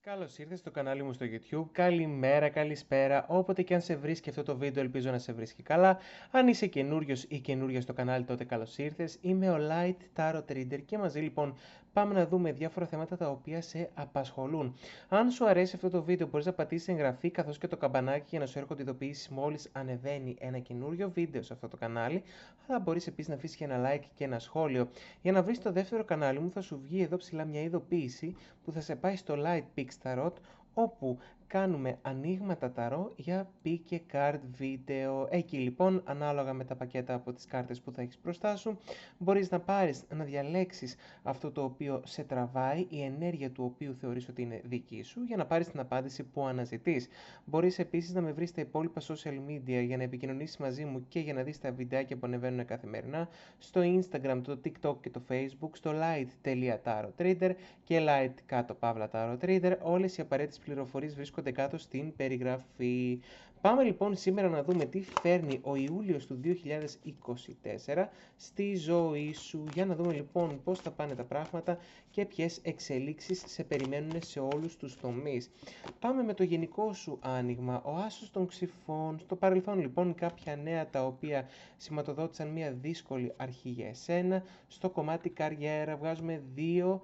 Καλώς ήρθες στο κανάλι μου στο YouTube. Καλημέρα, καλησπέρα. Όποτε και αν σε βρίσκει αυτό το βίντεο, ελπίζω να σε βρίσκει καλά. Αν είσαι καινούριος ή καινούρια στο κανάλι, τότε καλώς ήρθες. Είμαι ο Light Tarot Reader και μαζί λοιπόν πάμε να δούμε διάφορα θέματα τα οποία σε απασχολούν. Αν σου αρέσει αυτό το βίντεο, μπορείς να πατήσεις εγγραφή καθώς και το καμπανάκι για να σου έρχονται ειδοποιήσεις μόλις ανεβαίνει ένα καινούριο βίντεο σε αυτό το κανάλι. Αλλά μπορείς επίσης να αφήσεις και ένα like και ένα σχόλιο. Για να βρεις το δεύτερο κανάλι μου, θα σου βγει εδώ ψηλά μια ειδοποίηση που θα σε πάει στο Light Pix Tarot, όπου κάνουμε ανοίγματα ταρό για pick και card βίντεο. Εκεί λοιπόν, ανάλογα με τα πακέτα από τις κάρτες που θα έχεις μπροστά σου, μπορείς να πάρεις, να διαλέξεις αυτό το οποίο σε τραβάει, η ενέργεια του οποίου θεωρείς ότι είναι δική σου, για να πάρεις την απάντηση που αναζητείς. Μπορείς επίσης να με βρεις στα υπόλοιπα social media για να επικοινωνήσεις μαζί μου και για να δεις τα βιντεάκια που ανεβαίνουν καθημερινά, στο Instagram, το TikTok και το Facebook, στο light.tarotreader και light κάτω παύλα tarot reader. Όλες οι απαραίτητες πληροφορίες βρίσκονται κάτω στην περιγραφή. Πάμε λοιπόν σήμερα να δούμε τι φέρνει ο Ιούλιος του 2024 στη ζωή σου. Για να δούμε λοιπόν πώς θα πάνε τα πράγματα και ποιες εξελίξεις σε περιμένουν σε όλους τους τομείς. Πάμε με το γενικό σου άνοιγμα. Ο άσος των ξυφών. Στο παρελθόν λοιπόν κάποια νέα τα οποία σηματοδότησαν μια δύσκολη αρχή για εσένα. Στο κομμάτι καριέρα βγάζουμε δύο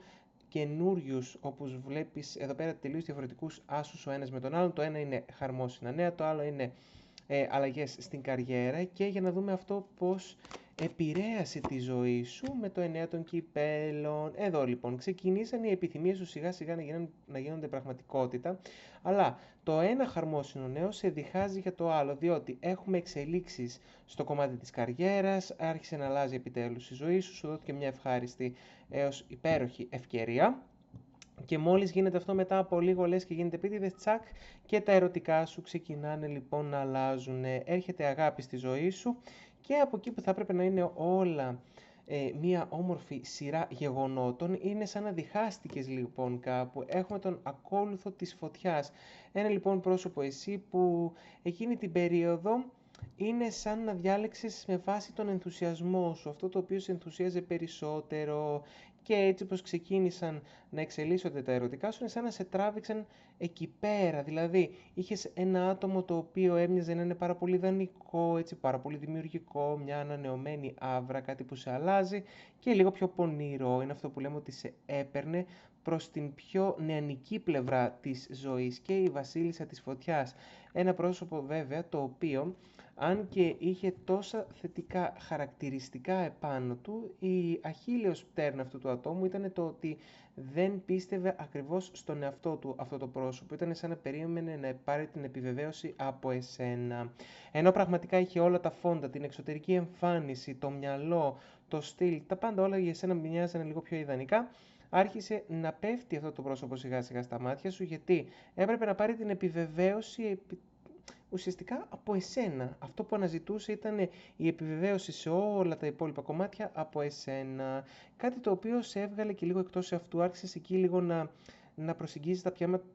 καινούριους, όπως βλέπεις εδώ πέρα, τελείως διαφορετικούς άσους ο ένας με τον άλλον. Το ένα είναι χαρμόσυνα νέα, το άλλο είναι αλλαγές στην καριέρα, και για να δούμε αυτό πώς επηρέασε τη ζωή σου με το 9 των κυπέλων. Εδώ λοιπόν ξεκινήσαν οι επιθυμίες σου σιγά σιγά να γίνονται πραγματικότητα, αλλά το ένα χαρμόσυνο νέο σε διχάζει για το άλλο, διότι έχουμε εξελίξεις στο κομμάτι της καριέρας, άρχισε να αλλάζει επιτέλους η ζωή σου, σου δόθηκε μια ευχάριστη έως υπέροχη ευκαιρία. Και μόλις γίνεται αυτό, μετά από λίγο λες και γίνεται επίτηδες, τσακ, και τα ερωτικά σου ξεκινάνε λοιπόν να αλλάζουν. Έρχεται αγάπη στη ζωή σου και από εκεί που θα έπρεπε να είναι όλα μία όμορφη σειρά γεγονότων, είναι σαν να διχάστηκες λοιπόν κάπου. Έχουμε τον ακόλουθο της φωτιάς. Ένα λοιπόν πρόσωπο εσύ που εκείνη την περίοδο είναι σαν να διάλεξες με βάση τον ενθουσιασμό σου, αυτό το οποίο σε ενθουσίαζε περισσότερο, και έτσι όπως ξεκίνησαν να εξελίσσονται τα ερωτικά σου, είναι σαν να σε τράβηξαν εκεί πέρα. Δηλαδή, είχες ένα άτομο το οποίο έμοιαζε να είναι πάρα πολύ ιδανικό, έτσι, πάρα πολύ δημιουργικό, μια ανανεωμένη άβρα, κάτι που σε αλλάζει και λίγο πιο πονηρό. Είναι αυτό που λέμε ότι σε έπαιρνε προς την πιο νεανική πλευρά της ζωής, και η βασίλισσα της φωτιάς. Ένα πρόσωπο βέβαια το οποίο, αν και είχε τόσα θετικά χαρακτηριστικά επάνω του, η αχίλιος πτέρνα αυτού του ατόμου ήταν το ότι δεν πίστευε ακριβώς στον εαυτό του αυτό το πρόσωπο. Ήταν σαν να περίμενε να πάρει την επιβεβαίωση από εσένα. Ενώ πραγματικά είχε όλα τα φόντα, την εξωτερική εμφάνιση, το μυαλό, το στυλ, τα πάντα όλα για εσένα μοιάζαν λίγο πιο ιδανικά. Άρχισε να πέφτει αυτό το πρόσωπο σιγά σιγά στα μάτια σου, γιατί έπρεπε να πάρει την επιβεβαίωση ουσιαστικά από εσένα. Αυτό που αναζητούσε ήταν η επιβεβαίωση σε όλα τα υπόλοιπα κομμάτια από εσένα. Κάτι το οποίο σε έβγαλε και λίγο εκτός αυτού. Άρχισες εκεί λίγο να προσεγγίζεις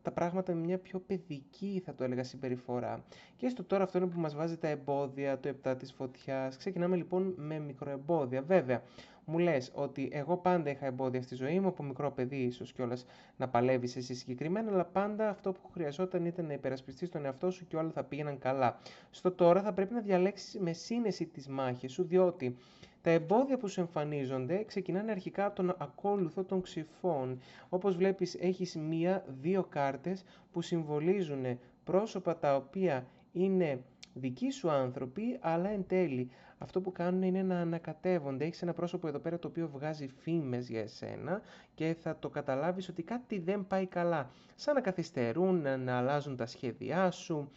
τα πράγματα με μια πιο παιδική, θα το έλεγα, συμπεριφορά. Και στο τώρα αυτό είναι που μας βάζει τα εμπόδια, το 7 της φωτιάς. Ξεκινάμε λοιπόν με μικροεμπόδια. Βέβαια, μου λες ότι εγώ πάντα είχα εμπόδια στη ζωή μου, από μικρό παιδί ίσως κιόλας να παλεύεις εσύ συγκεκριμένα, αλλά πάντα αυτό που χρειαζόταν ήταν να υπερασπιστείς τον εαυτό σου και όλα θα πήγαιναν καλά. Στο τώρα θα πρέπει να διαλέξεις με σύνεση τις μάχες σου, διότι τα εμπόδια που σου εμφανίζονται ξεκινάνε αρχικά από τον ακόλουθο των ξυφών. Όπως βλέπεις, έχεις μία-δύο κάρτες που συμβολίζουν πρόσωπα τα οποία είναι δικοί σου άνθρωποι, αλλά εν τέλει αυτό που κάνουν είναι να ανακατεύονται. Έχεις ένα πρόσωπο εδώ πέρα το οποίο βγάζει φήμες για εσένα και θα το καταλάβεις ότι κάτι δεν πάει καλά. Σαν να καθυστερούν, να αλλάζουν τα σχέδιά σου.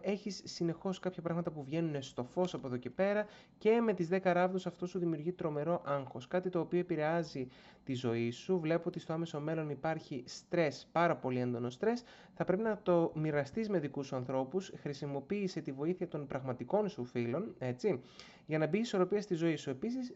Έχεις συνεχώς κάποια πράγματα που βγαίνουν στο φως από εδώ και πέρα, και με τις 10 ράβδους αυτό σου δημιουργεί τρομερό άγχος. Κάτι το οποίο επηρεάζει τη ζωή σου. Βλέπω ότι στο άμεσο μέλλον υπάρχει στρες, πάρα πολύ έντονο στρες. Θα πρέπει να το μοιραστείς με δικούς σου ανθρώπους. Χρησιμοποίησε τη βοήθεια των πραγματικών σου φίλων, έτσι, για να μπει ισορροπία στη ζωή σου. Επίσης,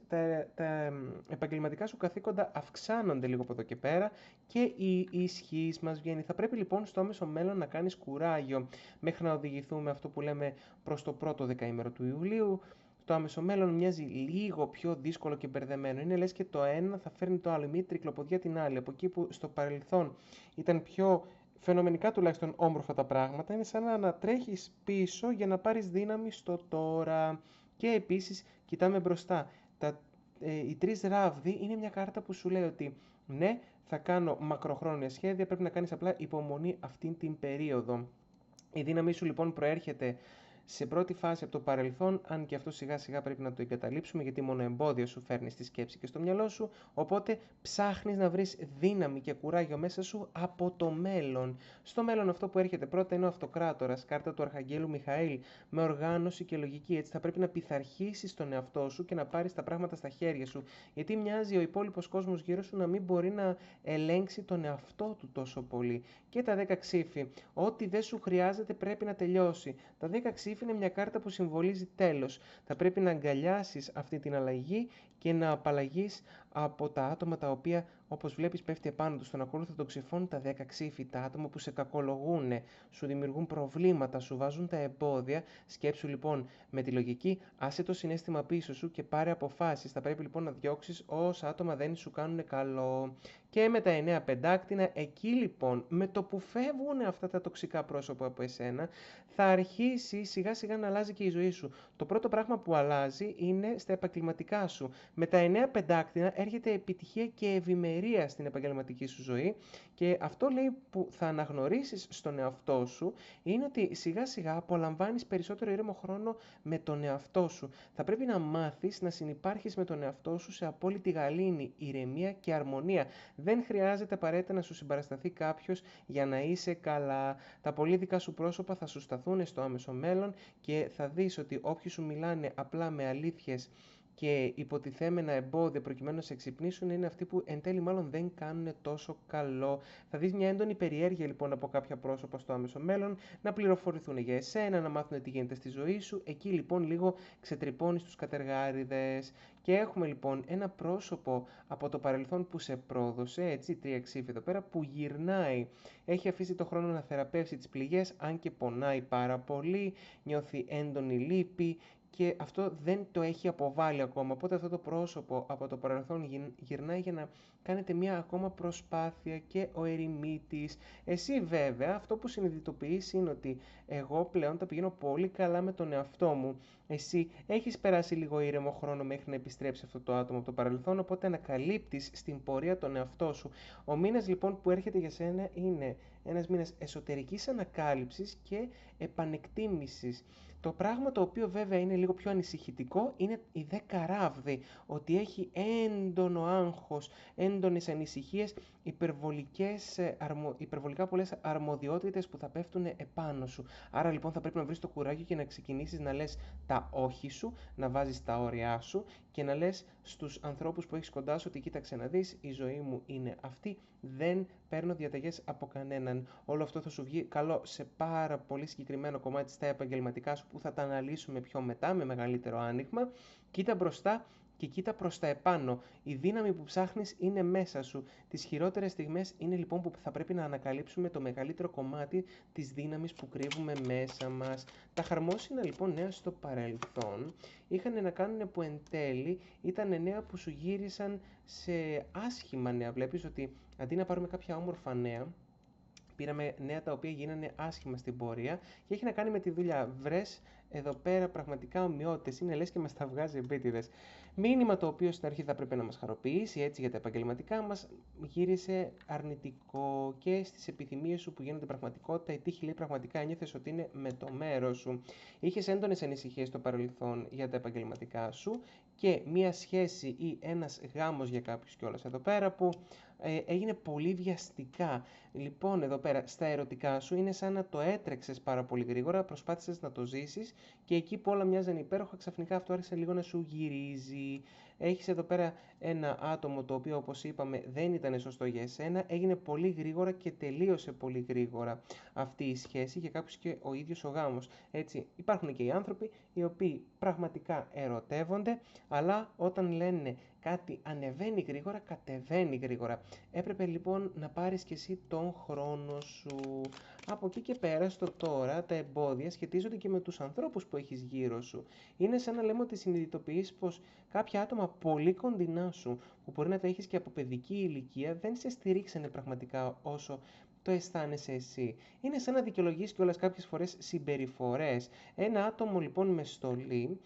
τα επαγγελματικά σου καθήκοντα αυξάνονται λίγο από εδώ και πέρα και η ισχύς μας βγαίνει. Θα πρέπει λοιπόν στο άμεσο μέλλον να κάνεις κουράγιο μέχρι να οδηγηθούμε αυτό που λέμε προς το πρώτο δεκαήμερο του Ιουλίου. Το άμεσο μέλλον μοιάζει λίγο πιο δύσκολο και μπερδεμένο. Είναι λες και το ένα θα φέρνει το άλλο, η μία τρικλοποδιά την άλλη. Από εκεί που στο παρελθόν ήταν πιο φαινομενικά τουλάχιστον όμορφα τα πράγματα, είναι σαν να ανατρέχεις πίσω για να πάρεις δύναμη στο τώρα. Και επίσης κοιτάμε μπροστά. Οι τρεις ράβδοι είναι μια κάρτα που σου λέει ότι ναι, θα κάνω μακροχρόνια σχέδια, πρέπει να κάνεις απλά υπομονή αυτήν την περίοδο. Η δύναμή σου λοιπόν προέρχεται σε πρώτη φάση από το παρελθόν, αν και αυτό σιγά σιγά πρέπει να το εγκαταλείψουμε, γιατί μόνο εμπόδια σου φέρνει στη σκέψη και στο μυαλό σου. Οπότε ψάχνεις να βρεις δύναμη και κουράγιο μέσα σου από το μέλλον. Στο μέλλον αυτό που έρχεται πρώτα είναι ο Αυτοκράτορας, κάρτα του Αρχαγγέλου Μιχαήλ, με οργάνωση και λογική. Έτσι θα πρέπει να πειθαρχήσεις τον εαυτό σου και να πάρεις τα πράγματα στα χέρια σου. Γιατί μοιάζει ο υπόλοιπος κόσμος γύρω σου να μην μπορεί να ελέγξει τον εαυτό του τόσο πολύ. Και τα 10 ξύφη. Ό,τι δεν σου χρειάζεται πρέπει να τελειώσει. Τα 10 ξύφη είναι μια κάρτα που συμβολίζει τέλος. Θα πρέπει να αγκαλιάσεις αυτή την αλλαγή και να απαλλαγείς από τα άτομα τα οποία, όπως βλέπεις, πέφτει επάνω τους στον ακόλουθο των ξυφών τα 10 ξύφη. Τα άτομα που σε κακολογούν, σου δημιουργούν προβλήματα, σου βάζουν τα εμπόδια. Σκέψου λοιπόν με τη λογική, άσε το συναίσθημα πίσω σου και πάρε αποφάσεις. Θα πρέπει λοιπόν να διώξεις όσα άτομα δεν σου κάνουν καλό. Και με τα 9 πεντάκτηνα, εκεί λοιπόν, με το που φεύγουν αυτά τα τοξικά πρόσωπα από εσένα, θα αρχίσει σιγά σιγά να αλλάζει και η ζωή σου. Το πρώτο πράγμα που αλλάζει είναι στα επαγγελματικά σου. Με τα 9 πεντάκτηνα έρχεται επιτυχία και ευημερία στην επαγγελματική σου ζωή και αυτό λέει που θα αναγνωρίσεις στον εαυτό σου είναι ότι σιγά σιγά απολαμβάνεις περισσότερο ήρεμο χρόνο με τον εαυτό σου. Θα πρέπει να μάθεις να συνυπάρχεις με τον εαυτό σου σε απόλυτη γαλήνη, ηρεμία και αρμονία. Δεν χρειάζεται απαραίτητα να σου συμπαρασταθεί κάποιος για να είσαι καλά. Τα πολύ δικά σου πρόσωπα θα σου σταθούν στο άμεσο μέλλον και θα δεις ότι όποιοι σου μιλάνε απλά με αλήθειες και υποτιθέμενα εμπόδια προκειμένου να σε ξυπνήσουν είναι αυτοί που εν τέλει μάλλον δεν κάνουν τόσο καλό. Θα δεις μια έντονη περιέργεια λοιπόν από κάποια πρόσωπα στο άμεσο μέλλον να πληροφορηθούν για εσένα, να μάθουν τι γίνεται στη ζωή σου. Εκεί λοιπόν λίγο ξετρυπώνεις τους κατεργάριδες. Και έχουμε λοιπόν ένα πρόσωπο από το παρελθόν που σε πρόδωσε, έτσι, 3 ξύφη εδώ πέρα, που γυρνάει. Έχει αφήσει το χρόνο να θεραπεύσει τις πληγές, αν και πονάει πάρα πολύ, νιώθει έντονη λύπη και αυτό δεν το έχει αποβάλει ακόμα. Οπότε αυτό το πρόσωπο από το παρελθόν γυρνάει για να κάνετε μια ακόμα προσπάθεια και ο ερημίτης. Εσύ βέβαια αυτό που συνειδητοποιείς είναι ότι εγώ πλέον τα πηγαίνω πολύ καλά με τον εαυτό μου. Εσύ έχεις περάσει λίγο ήρεμο χρόνο μέχρι να επιστρέψει αυτό το άτομο από το παρελθόν, οπότε ανακαλύπτεις στην πορεία τον εαυτό σου. Ο μήνας λοιπόν που έρχεται για σένα είναι ένας μήνας εσωτερικής ανακάλυψης και επανεκτίμησης. Το πράγμα το οποίο βέβαια είναι λίγο πιο ανησυχητικό είναι η 10 ράβδη, ότι έχει έντονο άγχος, έντονες ανησυχίες, υπερβολικά πολλές αρμοδιότητες που θα πέφτουν επάνω σου. Άρα λοιπόν θα πρέπει να βρεις το κουράγιο και να ξεκινήσεις να λες τα όχι σου, να βάζεις τα όρια σου και να λες στους ανθρώπους που έχεις κοντά σου ότι κοίταξε να δεις, η ζωή μου είναι αυτή, δεν παίρνω διαταγές από κανέναν. Όλο αυτό θα σου βγει καλό σε πάρα πολύ συγκεκριμένο κομμάτι στα επαγγελματικά σου που θα τα αναλύσουμε πιο μετά με μεγαλύτερο άνοιγμα. Κοίτα μπροστά και κοίτα προς τα επάνω. Η δύναμη που ψάχνεις είναι μέσα σου. Τις χειρότερες στιγμές είναι λοιπόν που θα πρέπει να ανακαλύψουμε το μεγαλύτερο κομμάτι της δύναμης που κρύβουμε μέσα μας. Τα χαρμόσυνα λοιπόν νέα στο παρελθόν είχαν να κάνουν που εν τέλει ήταν νέα που σου γύρισαν σε άσχημα νέα. Βλέπεις ότι αντί να πάρουμε κάποια όμορφα νέα, πήραμε νέα τα οποία γίνανε άσχημα στην πορεία και έχει να κάνει με τη δουλειά. Βρες εδώ πέρα πραγματικά ομοιότητες, είναι λες και μας τα βγάζει επίτηδες. Μήνυμα το οποίο στην αρχή θα πρέπει να μας χαροποιήσει, έτσι για τα επαγγελματικά μας, γύρισε αρνητικό και στις επιθυμίες σου που γίνονται πραγματικότητα. Η τύχη λέει πραγματικά ένιωθες ότι είναι με το μέρος σου. Είχες έντονες ανησυχίες στο παρελθόν για τα επαγγελματικά σου και μία σχέση ή ένας γάμος για κάποιους κιόλας εδώ πέρα που έγινε πολύ βιαστικά. Λοιπόν, εδώ πέρα στα ερωτικά σου είναι σαν να το έτρεξες πάρα πολύ γρήγορα, προσπάθησες να το ζήσεις και εκεί που όλα μοιάζαν υπέροχα, ξαφνικά αυτό άρχισε λίγο να σου γυρίζει. Έχεις εδώ πέρα ένα άτομο το οποίο, όπως είπαμε, δεν ήταν σωστό για εσένα, έγινε πολύ γρήγορα και τελείωσε πολύ γρήγορα αυτή η σχέση και κάποιος και ο ίδιος ο γάμος. Έτσι, υπάρχουν και οι άνθρωποι οι οποίοι πραγματικά ερωτεύονται, αλλά όταν λένε κάτι ανεβαίνει γρήγορα, κατεβαίνει γρήγορα. Έπρεπε λοιπόν να πάρεις και εσύ τον χρόνο σου. Από εκεί και πέρα στο τώρα τα εμπόδια σχετίζονται και με τους ανθρώπους που έχεις γύρω σου. Είναι σαν να λέμε ότι συνειδητοποιείς πως κάποια άτομα πολύ κοντινά σου, που μπορεί να τα έχεις και από παιδική ηλικία, δεν σε στηρίξανε πραγματικά όσο το αισθάνεσαι εσύ. Είναι σαν να δικαιολογείς κιόλας κάποιες φορές συμπεριφορές. Ένα άτομο λοιπόν με στολή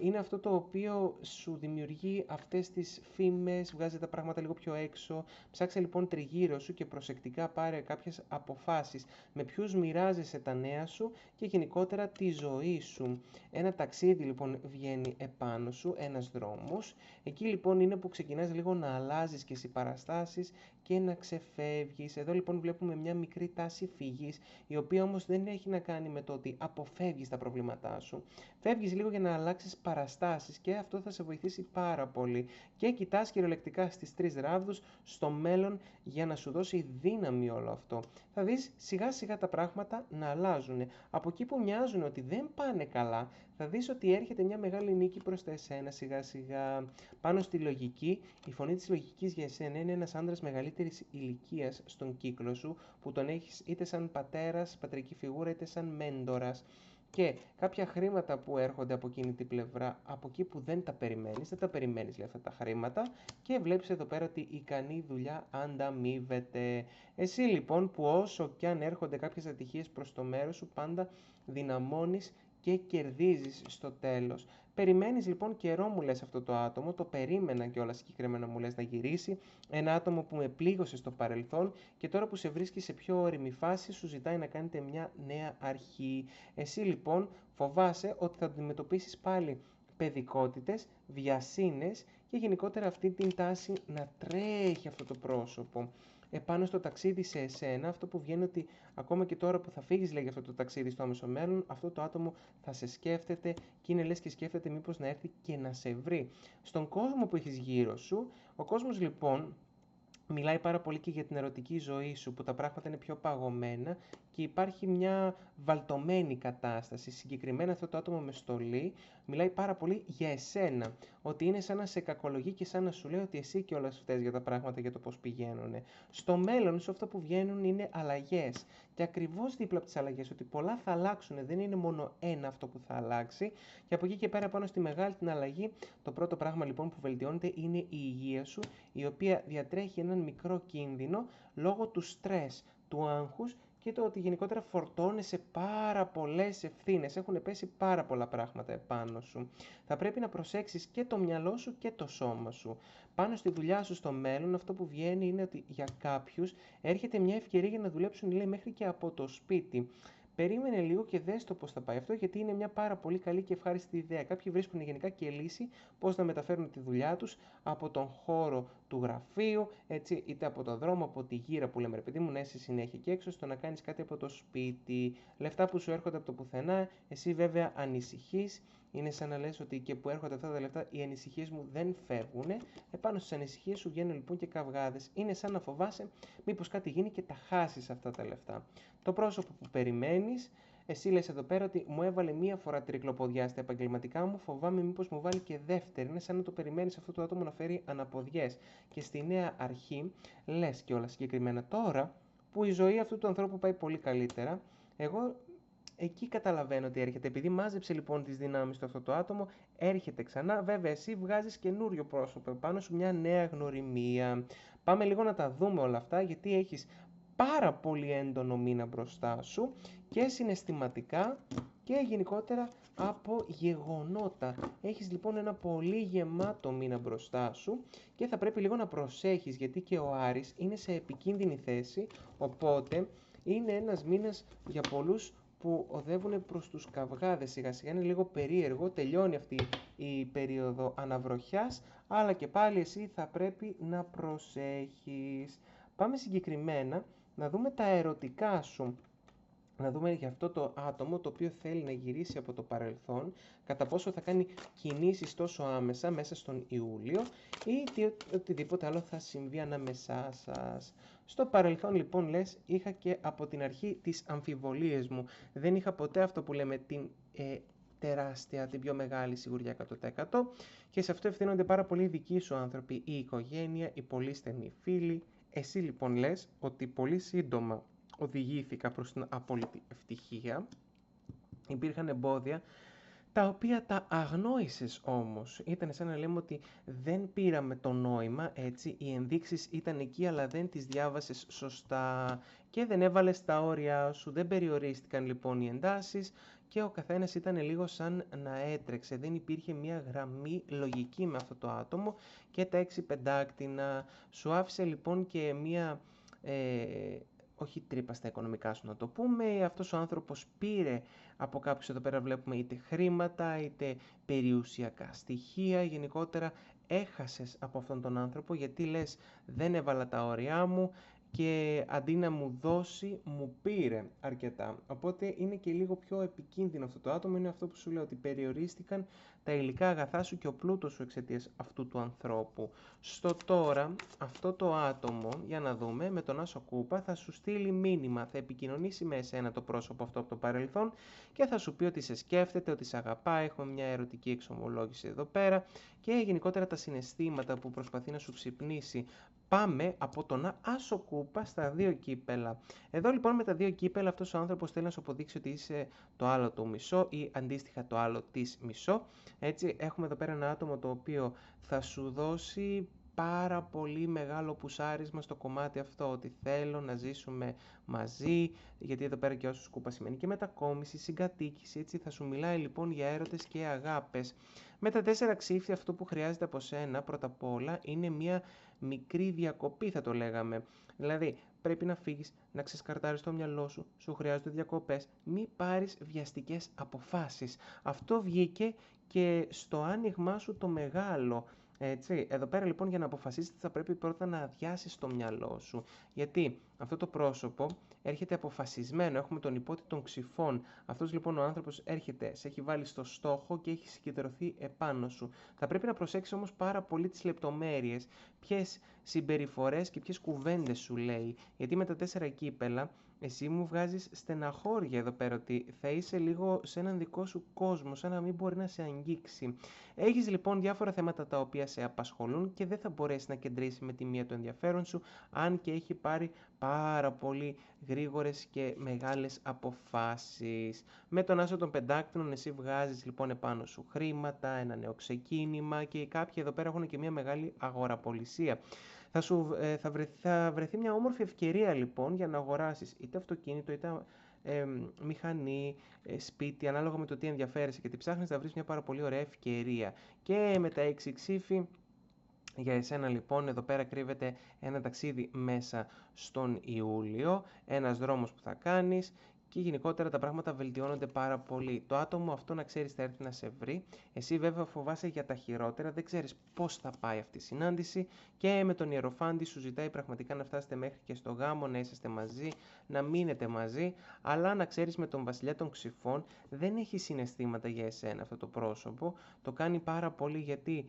είναι αυτό το οποίο σου δημιουργεί αυτές τις φήμες, βγάζει τα πράγματα λίγο πιο έξω. Ψάξε λοιπόν τριγύρω σου και προσεκτικά πάρε κάποιες αποφάσεις. Με ποιους μοιράζεσαι τα νέα σου και γενικότερα τη ζωή σου. Ένα ταξίδι λοιπόν βγαίνει επάνω σου, ένας δρόμος. Εκεί λοιπόν είναι που ξεκινάς λίγο να αλλάζεις και συμπαραστάσεις και να ξεφεύγεις. Εδώ λοιπόν βλέπουμε μια μικρή τάση φυγής, η οποία όμως δεν έχει να κάνει με το ότι αποφεύγεις τα προβλήματά σου. Φεύγεις λίγο για να αλλάξεις παραστάσεις και αυτό θα σε βοηθήσει πάρα πολύ. Και κοιτάς κυριολεκτικά στις 3 ράβδους στο μέλλον για να σου δώσει δύναμη όλο αυτό. Θα δεις σιγά σιγά τα πράγματα να αλλάζουν. Από εκεί που μοιάζουν ότι δεν πάνε καλά, θα δεις ότι έρχεται μια μεγάλη νίκη προς τα εσένα σιγά σιγά. Πάνω στη λογική, η φωνή της λογικής για εσένα είναι ένας άντρας μεγαλύτερης ηλικίας στον κύκλο σου, που τον έχεις είτε σαν πατέρας, πατρική φιγούρα, είτε σαν μέντορας. Και κάποια χρήματα που έρχονται από εκείνη την πλευρά, από εκεί που δεν τα περιμένεις λέει, αυτά τα χρήματα, και βλέπεις εδώ πέρα ότι η ικανή δουλειά ανταμείβεται. Εσύ λοιπόν που όσο κι αν έρχονται κάποιες ατυχίες προς το μέρος σου, πάντα δυναμώνεις και κερδίζεις στο τέλος. Περιμένεις λοιπόν καιρό, μου λες, αυτό το άτομο, το περίμενα κιόλας συγκεκριμένα, μου λες, να γυρίσει. Ένα άτομο που με πλήγωσε στο παρελθόν και τώρα που σε βρίσκει σε πιο όριμη φάση σου ζητάει να κάνετε μια νέα αρχή. Εσύ λοιπόν φοβάσαι ότι θα αντιμετωπίσεις πάλι παιδικότητες, βιασύνες και γενικότερα αυτή την τάση να τρέχει αυτό το πρόσωπο. Επάνω στο ταξίδι σε εσένα, αυτό που βγαίνει ότι ακόμα και τώρα που θα φύγεις, λέει, για αυτό το ταξίδι στο άμεσο μέλλον, αυτό το άτομο θα σε σκέφτεται και είναι λες και σκέφτεται μήπως να έρθει και να σε βρει. Στον κόσμο που έχεις γύρω σου, ο κόσμος λοιπόν μιλάει πάρα πολύ και για την ερωτική ζωή σου, που τα πράγματα είναι πιο παγωμένα και υπάρχει μια βαλτωμένη κατάσταση. Συγκεκριμένα αυτό το άτομο με στολή μιλάει πάρα πολύ για εσένα, ότι είναι σαν να σε κακολογεί και σαν να σου λέει ότι εσύ κιόλας φταίς για τα πράγματα, για το πώς πηγαίνουν. Στο μέλλον σου αυτό που βγαίνουν είναι αλλαγές, και ακριβώς δίπλα από τις αλλαγές, ότι πολλά θα αλλάξουν, δεν είναι μόνο ένα αυτό που θα αλλάξει, και από εκεί και πέρα πάνω στη μεγάλη την αλλαγή, το πρώτο πράγμα λοιπόν που βελτιώνεται είναι η υγεία σου, η οποία διατρέχει έναν μικρό κίνδυνο λόγω του στρες, του άγχους και το ότι γενικότερα φορτώνεσαι πάρα πολλές ευθύνες. Έχουν πέσει πάρα πολλά πράγματα επάνω σου. Θα πρέπει να προσέξεις και το μυαλό σου και το σώμα σου. Πάνω στη δουλειά σου στο μέλλον, αυτό που βγαίνει είναι ότι για κάποιους έρχεται μια ευκαιρία για να δουλέψουν, λέει, μέχρι και από το σπίτι. Περίμενε λίγο και δες το πώς θα πάει αυτό, γιατί είναι μια πάρα πολύ καλή και ευχάριστη ιδέα. Κάποιοι βρίσκουν γενικά και λύση πώς να μεταφέρουν τη δουλειά τους από τον χώρο του γραφείου, έτσι, είτε από το δρόμο, από τη γύρα που λέμε, ρε παιδί μου, να είσαι συνέχεια και έξω, στο να κάνεις κάτι από το σπίτι. Λεφτά που σου έρχονται από το πουθενά, εσύ βέβαια ανησυχείς. Είναι σαν να λες ότι και που έρχονται αυτά τα λεφτά, οι ανησυχίες μου δεν φεύγουν. Επάνω στις ανησυχίες σου βγαίνουν λοιπόν και καυγάδες. Είναι σαν να φοβάσαι μήπως κάτι γίνει και τα χάσεις αυτά τα λεφτά. Το πρόσωπο που περιμένεις, εσύ λες εδώ πέρα ότι μου έβαλε μία φορά τρικλοποδιά στα επαγγελματικά μου, φοβάμαι μήπως μου βάλει και δεύτερη. Είναι σαν να το περιμένεις αυτό το άτομο να φέρει αναποδιές. Και στη νέα αρχή λες κιόλας συγκεκριμένα, τώρα που η ζωή αυτού του ανθρώπου πάει πολύ καλύτερα, εγώ εκεί καταλαβαίνω ότι έρχεται. Επειδή μάζεψε λοιπόν τις δυνάμεις του αυτό το άτομο, έρχεται ξανά. Βέβαια, εσύ βγάζεις καινούριο πρόσωπο επάνω σου, μια νέα γνωριμία. Πάμε λίγο να τα δούμε όλα αυτά, γιατί έχεις πάρα πολύ έντονο μήνα μπροστά σου και συναισθηματικά και γενικότερα από γεγονότα. Έχεις λοιπόν ένα πολύ γεμάτο μήνα μπροστά σου και θα πρέπει λίγο να προσέχεις, γιατί και ο Άρης είναι σε επικίνδυνη θέση, οπότε είναι ένας μήνας για πολλούς που οδεύουν προς τους καυγάδες σιγά σιγά. Είναι λίγο περίεργο, τελειώνει αυτή η περίοδο αναβροχιάς, αλλά και πάλι εσύ θα πρέπει να προσέχεις. Πάμε συγκεκριμένα να δούμε τα ερωτικά σου. Να δούμε για αυτό το άτομο το οποίο θέλει να γυρίσει από το παρελθόν, κατά πόσο θα κάνει κινήσεις τόσο άμεσα μέσα στον Ιούλιο ή οτιδήποτε άλλο θα συμβεί ανάμεσά σας. Στο παρελθόν λοιπόν λες, είχα και από την αρχή τις αμφιβολίες μου. Δεν είχα ποτέ αυτό που λέμε την τεράστια, την πιο μεγάλη σιγουριά 100%, και σε αυτό ευθύνονται πάρα πολύ δικοί σου άνθρωποι, η οικογένεια, οι πολύ στενοί φίλοι. Εσύ λοιπόν λες ότι πολύ σύντομα οδηγήθηκα προς την απόλυτη ευτυχία. Υπήρχαν εμπόδια τα οποία τα αγνόησες όμως. Ήταν σαν να λέμε ότι δεν πήραμε το νόημα, έτσι, οι ενδείξεις ήταν εκεί αλλά δεν τις διάβασες σωστά και δεν έβαλες τα όρια σου, δεν περιορίστηκαν λοιπόν οι εντάσεις και ο καθένας ήταν λίγο σαν να έτρεξε, δεν υπήρχε μια γραμμή λογική με αυτό το άτομο και τα 6 πεντάκτηνα σου άφησε λοιπόν και μια... όχι τρύπα στα οικονομικά σου να το πούμε, αυτός ο άνθρωπος πήρε από κάποιους, εδώ πέρα βλέπουμε είτε χρήματα είτε περιουσιακά στοιχεία, γενικότερα έχασες από αυτόν τον άνθρωπο γιατί λες δεν έβαλα τα όρια μου και αντί να μου δώσει μου πήρε αρκετά. Οπότε είναι και λίγο πιο επικίνδυνο αυτό το άτομο, είναι αυτό που σου λέω ότι περιορίστηκαν τα υλικά αγαθά σου και ο πλούτος σου εξαιτίας αυτού του ανθρώπου. Στο τώρα, αυτό το άτομο, για να δούμε, με τον Άσο Κούπα θα σου στείλει μήνυμα, θα επικοινωνήσει με εσένα το πρόσωπο αυτό από το παρελθόν και θα σου πει ότι σε σκέφτεται, ότι σε αγαπάει, έχουμε μια ερωτική εξομολόγηση εδώ πέρα και γενικότερα τα συναισθήματα που προσπαθεί να σου ξυπνήσει. Πάμε από τον Άσο Κούπα στα 2 κύπελα. Εδώ λοιπόν με τα 2 κύπελα αυτός ο άνθρωπος θέλει να σου αποδείξει ότι είσαι το άλλο του μισό ή αντίστοιχα το άλλο της μισό. Έτσι έχουμε εδώ πέρα ένα άτομο το οποίο θα σου δώσει πάρα πολύ μεγάλο πουσάρισμα στο κομμάτι αυτό, ότι θέλω να ζήσουμε μαζί, γιατί εδώ πέρα και Άσος Κούπα σημαίνει και μετακόμιση, συγκατοίκηση, έτσι θα σου μιλάει λοιπόν για έρωτες και αγάπες. Με τα 4 ξύφια αυτό που χρειάζεται από σένα πρώτα απ' όλα είναι μια μικρή διακοπή θα το λέγαμε. Δηλαδή πρέπει να φύγεις, να ξεσκαρτάρεις το μυαλό σου, σου χρειάζονται διακοπές, μη πάρεις βιαστικές αποφάσεις. Αυτό βγήκε και στο άνοιγμά σου το μεγάλο. Έτσι, εδώ πέρα λοιπόν για να αποφασίσεις θα πρέπει πρώτα να αδειάσεις το μυαλό σου. Γιατί αυτό το πρόσωπο έρχεται αποφασισμένο, έχουμε τον υπότη των ξυφών. Αυτός λοιπόν ο άνθρωπος έρχεται, σε έχει βάλει στο στόχο και έχει συγκεντρωθεί επάνω σου. Θα πρέπει να προσέξεις όμως πάρα πολύ τις λεπτομέρειες, ποιες συμπεριφορές και ποιες κουβέντες σου λέει. Γιατί με τα 4 κύπελα εσύ μου βγάζεις στεναχώρια εδώ πέρα ότι θα είσαι λίγο σε έναν δικό σου κόσμο, σαν να μην μπορεί να σε αγγίξει. Έχεις λοιπόν διάφορα θέματα τα οποία σε απασχολούν και δεν θα μπορέσει να κεντρήσει με τη μία το ενδιαφέρον σου, αν και έχει πάρει πάρα πολύ γρήγορες και μεγάλες αποφάσεις. Με τον Άσο των Πεντάκτηνων εσύ βγάζεις λοιπόν επάνω σου χρήματα, ένα νέο ξεκίνημα και κάποιοι εδώ πέρα έχουν και μια μεγάλη αγοραπολισία. Θα βρεθεί μια όμορφη ευκαιρία λοιπόν για να αγοράσεις είτε αυτοκίνητο είτε μηχανή, σπίτι, ανάλογα με το τι ενδιαφέρεσαι και τι ψάχνεις, θα βρεις μια πάρα πολύ ωραία ευκαιρία. Και με τα 6 ξύφη, για εσένα λοιπόν εδώ πέρα κρύβεται ένα ταξίδι μέσα στον Ιούλιο, ένας δρόμος που θα κάνεις και γενικότερα τα πράγματα βελτιώνονται πάρα πολύ. Το άτομο αυτό να ξέρεις θα έρθει να σε βρει, εσύ βέβαια φοβάσαι για τα χειρότερα, δεν ξέρεις πώς θα πάει αυτή η συνάντηση και με τον Ιεροφάντη σου ζητάει πραγματικά να φτάσετε μέχρι και στο γάμο, να είσαστε μαζί, να μείνετε μαζί, αλλά να ξέρεις με τον βασιλιά των ξυφών δεν έχει συναισθήματα για εσένα αυτό το πρόσωπο, το κάνει πάρα πολύ γιατί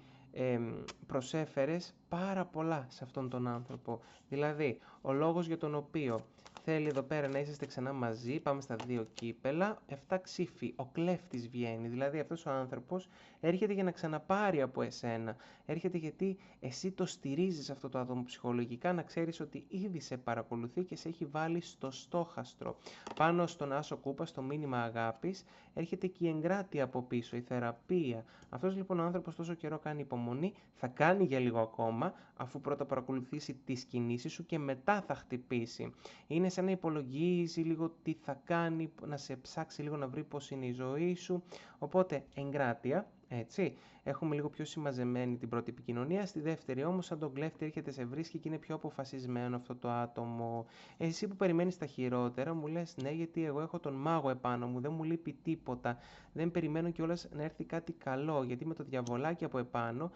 προσέφερες πάρα πολλά σε αυτόν τον άνθρωπο. Δηλαδή, ο λόγος για τον οποίο θέλει εδώ πέρα να είσαστε ξανά μαζί, πάμε στα 2 κύπελα, 7 ξύφη, ο κλέφτης βγαίνει, δηλαδή αυτός ο άνθρωπος έρχεται για να ξαναπάρει από εσένα, έρχεται γιατί εσύ το στηρίζεις αυτό το άτομο ψυχολογικά, να ξέρεις ότι ήδη σε παρακολουθεί και σε έχει βάλει στο στόχαστρο. Πάνω στον Άσο Κούπα, στο μήνυμα αγάπης, έρχεται και η εγκράτεια από πίσω, η θεραπεία. Αυτός λοιπόν ο άνθρωπος τόσο καιρό κάνει υπομονή, θα κάνει για λίγο ακόμα, αφού πρώτα παρακολουθήσει τις κινήσεις σου και μετά θα χτυπήσει. Είναι σαν να υπολογίζει λίγο τι θα κάνει, να σε ψάξει λίγο να βρει πώς είναι η ζωή σου. Οπότε εγκράτεια, έτσι. Έχουμε λίγο πιο συμμαζεμένη την πρώτη επικοινωνία. Στη δεύτερη όμως, σαν τον κλέφτη έρχεται σε βρίσκει και είναι πιο αποφασισμένο αυτό το άτομο. Εσύ που περιμένεις τα χειρότερα, μου λες ναι, γιατί εγώ έχω τον μάγο επάνω μου, δεν μου λείπει τίποτα. Δεν περιμένω κιόλας να έρθει κάτι καλό, γιατί με το διαβολάκι από επάνω,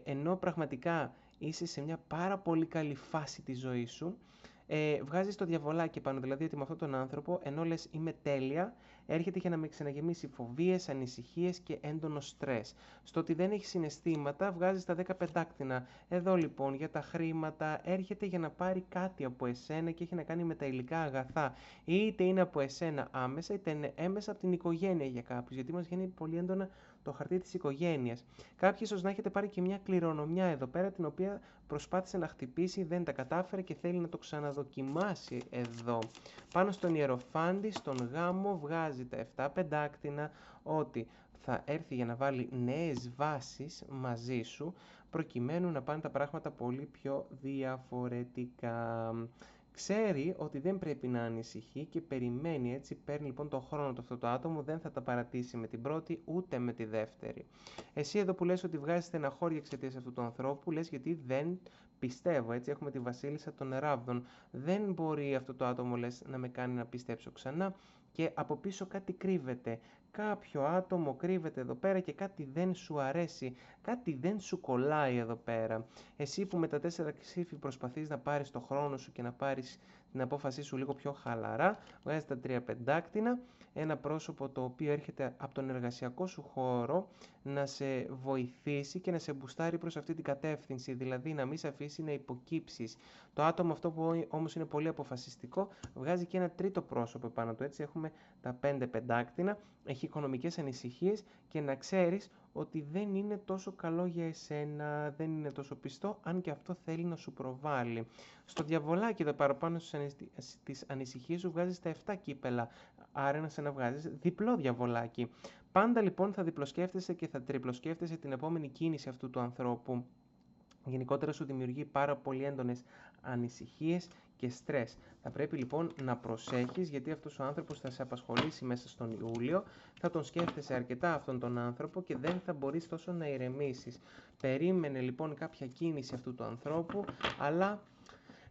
ενώ πραγματικά είσαι σε μια πάρα πολύ καλή φάση της ζωής σου, βγάζεις το διαβολάκι πάνω, δηλαδή ότι με αυτόν τον άνθρωπο, ενώ λες είμαι τέλεια, έρχεται για να με ξαναγεμίσει φοβίες, ανησυχίες και έντονο στρες. Στο ότι δεν έχει συναισθήματα, βγάζεις τα 10 πεντάκτηνα. Εδώ λοιπόν για τα χρήματα, έρχεται για να πάρει κάτι από εσένα και έχει να κάνει με τα υλικά αγαθά. Είτε είναι από εσένα άμεσα, είτε είναι έμεσα από την οικογένεια για κάποιους, γιατί μας βγαίνει πολύ έντονα το χαρτί της οικογένειας. Κάποιοι ίσως να έχετε πάρει και μια κληρονομιά εδώ πέρα, την οποία προσπάθησε να χτυπήσει, δεν τα κατάφερε και θέλει να το ξαναδοκιμάσει εδώ. Πάνω στον Ιεροφάντη, στον γάμο, βγάζει τα 7 πεντάκτηνα ότι θα έρθει για να βάλει νέες βάσεις μαζί σου, προκειμένου να πάνε τα πράγματα πολύ πιο διαφορετικά. Ξέρει ότι δεν πρέπει να ανησυχεί και περιμένει, έτσι παίρνει λοιπόν τον χρόνο του αυτό το άτομο, δεν θα τα παρατήσει με την πρώτη ούτε με τη δεύτερη. Εσύ εδώ που λες ότι βγάζεις στεναχώρια εξαιτίας αυτού του ανθρώπου, λες γιατί δεν πιστεύω, έτσι έχουμε τη βασίλισσα των ράβδων. Δεν μπορεί αυτό το άτομο, λες, να με κάνει να πιστέψω ξανά και από πίσω κάτι κρύβεται. Κάποιο άτομο κρύβεται εδώ πέρα και κάτι δεν σου αρέσει, κάτι δεν σου κολλάει εδώ πέρα. Εσύ που με τα 4 ξύφη προσπαθείς να πάρεις το χρόνο σου και να πάρεις την απόφασή σου λίγο πιο χαλαρά, βγάζεις τα 3 πεντάκτηνα, ένα πρόσωπο το οποίο έρχεται από τον εργασιακό σου χώρο να σε βοηθήσει και να σε μπουστάρει προς αυτή την κατεύθυνση, δηλαδή να μην σε αφήσει να υποκύψεις. Το άτομο αυτό που όμως είναι πολύ αποφασιστικό βγάζει και ένα τρίτο πρόσωπο επάνω του, έτσι έχουμε τα 5 πεντάκτηνα, έχει οικονομικές ανησυχίες και να ξέρεις ότι δεν είναι τόσο καλό για εσένα, δεν είναι τόσο πιστό, αν και αυτό θέλει να σου προβάλλει. Στο διαβολάκι εδώ παραπάνω στις ανησυχίες σου βγάζεις τα 7 κύπελα, άρα να σε να βγάζεις διπλό διαβολάκι. Πάντα λοιπόν θα διπλοσκέφτεσαι και θα τριπλοσκέφτεσαι την επόμενη κίνηση αυτού του ανθρώπου. Γενικότερα σου δημιουργεί πάρα πολύ έντονες ανησυχίες και στρες. Θα πρέπει λοιπόν να προσέχεις, γιατί αυτός ο άνθρωπος θα σε απασχολήσει μέσα στον Ιούλιο, θα τον σκέφτεσαι αρκετά αυτόν τον άνθρωπο και δεν θα μπορείς τόσο να ηρεμήσεις. Περίμενε λοιπόν κάποια κίνηση αυτού του ανθρώπου, αλλά